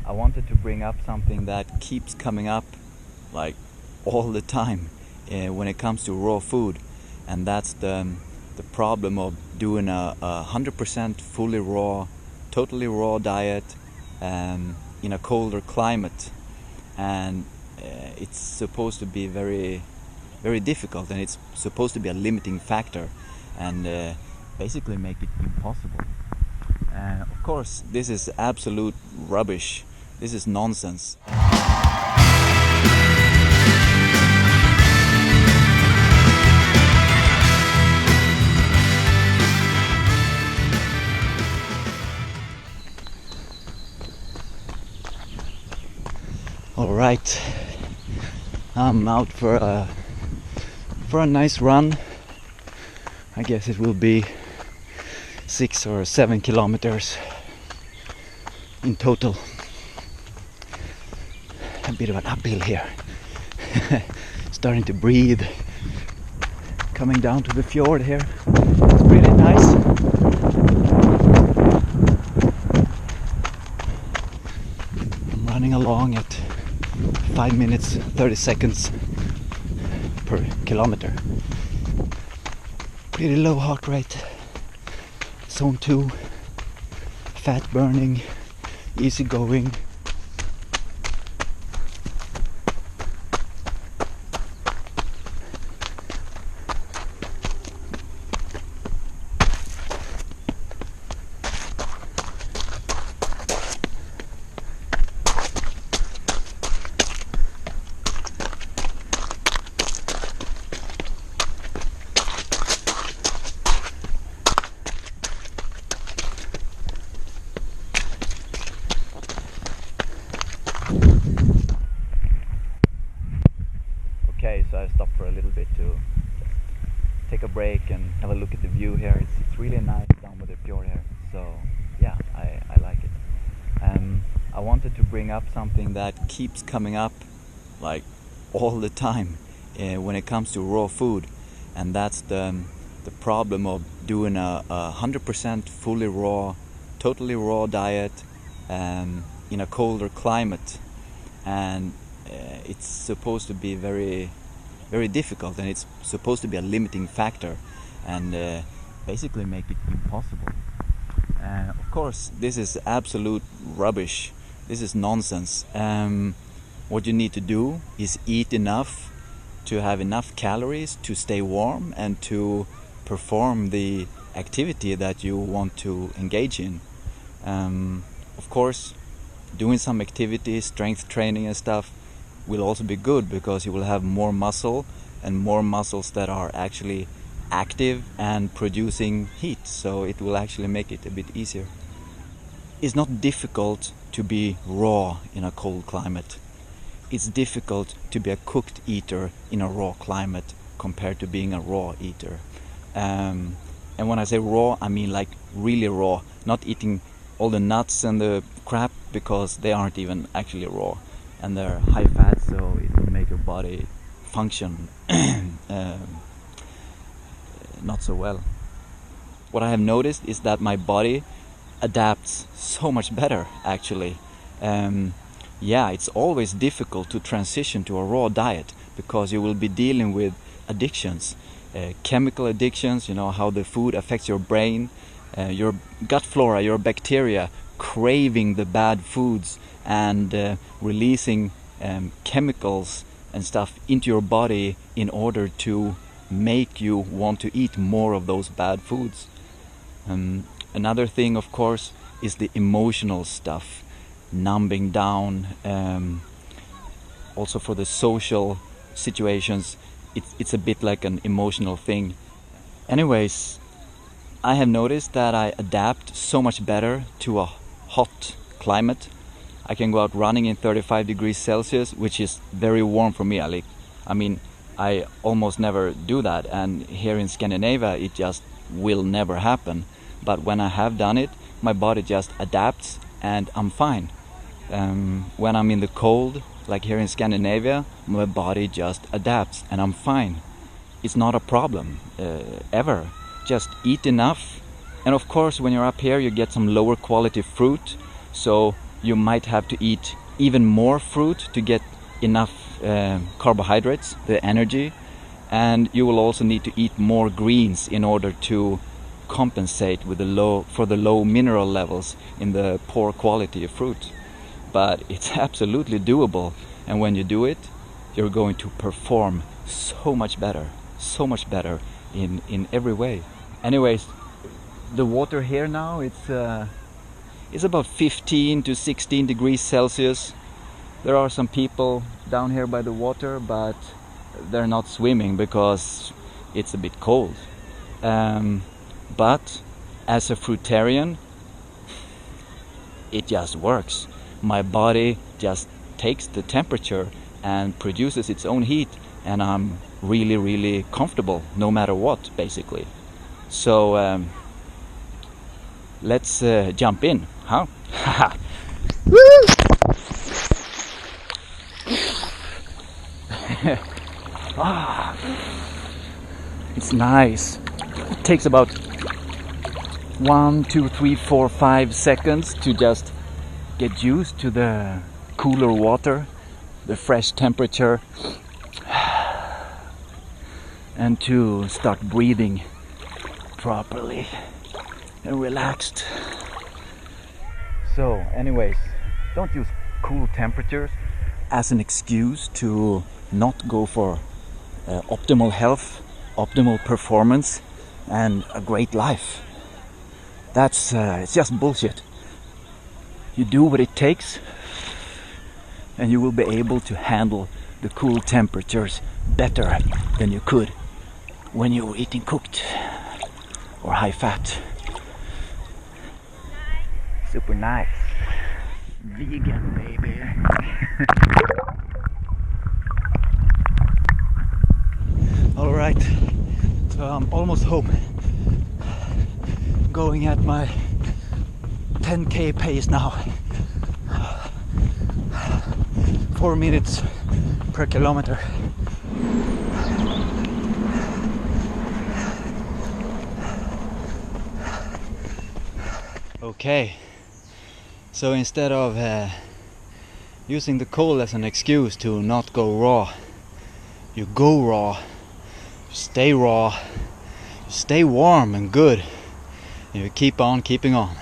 I wanted to bring up something that keeps coming up like all the time when it comes to raw food, and that's the problem of doing a 100% fully raw, totally raw diet in a colder climate, and it's supposed to be very, very difficult, and it's supposed to be a limiting factor, and basically make it impossible. Of course, this is absolute rubbish. This is nonsense. All right, I'm out for a nice run. I guess it will be 6 or 7 kilometers in total. A bit of an uphill here. Starting to breathe. Coming down to the fjord here. It's pretty nice. I'm running along at 5 minutes 30 seconds per kilometer. Pretty low heart rate. Zone 2. Fat burning. Easy going. Okay, so I stopped for a little bit to take a break and have a look at the view here. It's really nice down with the fjord here. So yeah, I like it. I wanted to bring up something that keeps coming up like all the time when it comes to raw food, and that's the problem of doing a 100% fully raw, totally raw diet in a colder climate, and it's supposed to be very, very difficult, and it's supposed to be a limiting factor, and basically make it impossible. Of course, this is absolute rubbish. This is nonsense. What you need to do is eat enough to have enough calories to stay warm and to perform the activity that you want to engage in. Of course, doing some activity, strength training and stuff, will also be good, because you will have more muscle, and more muscles that are actually active and producing heat, so it will actually make it a bit easier. It's not difficult to be raw in a cold climate. It's difficult to be a cooked eater in a raw climate compared to being a raw eater. And when I say raw, I mean like really raw, not eating all the nuts and the crap, because they aren't even actually raw, and they're high fat, so it will make your body function not so well. What I have noticed is that my body adapts so much better, actually. Yeah, it's always difficult to transition to a raw diet, because you will be dealing with addictions, chemical addictions, you know, how the food affects your brain, your gut flora, your bacteria craving the bad foods and releasing chemicals and stuff into your body in order to make you want to eat more of those bad foods. Another thing, of course, is the emotional stuff, numbing down. Also for the social situations, it's a bit like an emotional thing. Anyways, I have noticed that I adapt so much better to a hot climate. I can go out running in 35 degrees Celsius, which is very warm for me. I mean, I almost never do that, and here in Scandinavia it just will never happen. But when I have done it, my body just adapts and I'm fine. When I'm in the cold, like here in Scandinavia, my body just adapts and I'm fine. It's not a problem, ever. Just eat enough. And of course, when you're up here, you get some lower quality fruit. So you might have to eat even more fruit to get enough carbohydrates, the energy, and you will also need to eat more greens in order to compensate with for the low mineral levels in the poor quality of fruit. But it's absolutely doable, and when you do it, you're going to perform so much better in every way. Anyways, the water here now, it's about 15 to 16 degrees Celsius. There are some people down here by the water, but they're not swimming because it's a bit cold. But as a fruitarian, it just works. My body just takes the temperature and produces its own heat, and I'm really, really comfortable no matter what, basically. So let's jump in, huh? Woo! It's nice. It takes about 1, 2, 3, 4, 5 seconds to just get used to the cooler water, the fresh temperature, and to start breathing properly and relaxed. So anyways, don't use cool temperatures as an excuse to not go for optimal health, optimal performance, and a great life. That's it's just bullshit. You do what it takes, and you will be able to handle the cool temperatures better than you could when you were eating cooked or high fat. Super nice. Vegan, baby. All right, so I'm almost home. Going at my 10k pace now. 4 minutes per kilometer. Okay, so instead of using the cold as an excuse to not go raw, you go raw, you stay raw, you stay warm and good, and you keep on keeping on.